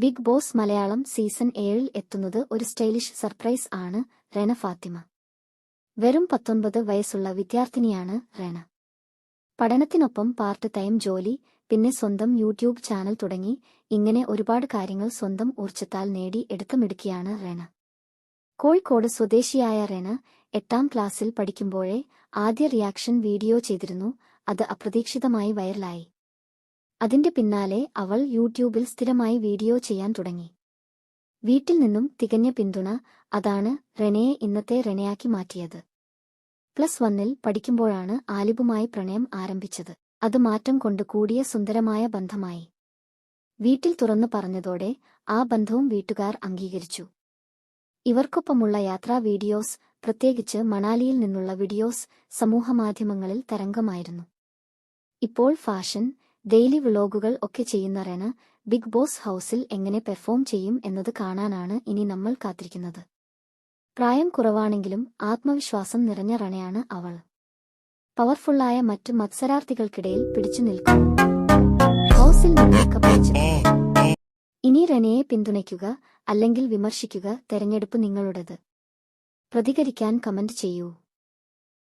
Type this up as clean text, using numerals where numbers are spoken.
Big boss Malayalam season 7-ൽ എത്തുന്നത് ഒരു stylish surprise ആണ്. റെന ഫാത്തിമ വെറും 19 വയസ്സുള്ള വിദ്യാർത്ഥിനിയാണ് റെന. പഠനത്തിനൊപ്പം പാർട്ട് ടൈം ജോലി, പിന്നെ സ്വന്തം യൂട്യൂബ് ചാനൽ തുടങ്ങി ഇങ്ങനെ ഒരുപാട് കാര്യങ്ങൾ സ്വന്തം ഊർജ്ജത്താൽ നേടി എടുത്തമിടുക്കിയാണ് റെന. കോഴിക്കോട് സ്വദേശിയായ റെന 8ാം ക്ലാസ്സിൽ പഠിക്കുമ്പോഴേ ആദ്യ റിയാക്ഷൻ വീഡിയോ ചെയ്തിരുന്നു. അത് അപ്രതീക്ഷിതമായി വൈറലായി. അതിന്റെ പിന്നാലെ അവൾ യൂട്യൂബിൽ സ്ഥിരമായി വീഡിയോ ചെയ്യാൻ തുടങ്ങി. വീട്ടിൽ നിന്നും തികഞ്ഞ പിന്തുണ, അതാണ് റെനയെ ഇന്നത്തെ റെനയാക്കി മാറ്റിയത്. +1-ൽ പഠിക്കുമ്പോഴാണ് ആലിബുമായി പ്രണയം ആരംഭിച്ചത്. അത് മാറ്റം കൊണ്ട് കൂടിയ സുന്ദരമായ ബന്ധമായി. വീട്ടിൽ തുറന്നു പറഞ്ഞതോടെ ആ ബന്ധവും വീട്ടുകാർ അംഗീകരിച്ചു. ഇവർക്കൊപ്പമുള്ള യാത്രാ വീഡിയോസ്, പ്രത്യേകിച്ച് മണാലിയിൽ നിന്നുള്ള വീഡിയോസ് സമൂഹമാധ്യമങ്ങളിൽ തരംഗമായിരുന്നു. ഇപ്പോൾ ഫാഷൻ, ഡെയിലി വ്ളോഗുകൾ ഒക്കെ ചെയ്യുന്ന റെന ബിഗ് ബോസ് ഹൗസിൽ എങ്ങനെ പെർഫോം ചെയ്യും എന്നത് കാണാനാണ് ഇനി നമ്മൾ കാത്തിരിക്കുന്നത്. പ്രായം കുറവാണെങ്കിലും ആത്മവിശ്വാസം നിറഞ്ഞ റെനയാണ് അവൾ. പവർഫുള്ളായ മറ്റു മത്സരാർത്ഥികൾക്കിടയിൽ പിടിച്ചു നിൽക്കും. ഹൗസിൽ നിന്ന് കപ്പടിച്ചത്. ഇനി റെനയെ പിന്തുണയ്ക്കുക അല്ലെങ്കിൽ വിമർശിക്കുക, തെരഞ്ഞെടുപ്പ് നിങ്ങളുടേത്. പ്രതികരിക്കാൻ കമന്റ് ചെയ്യൂ.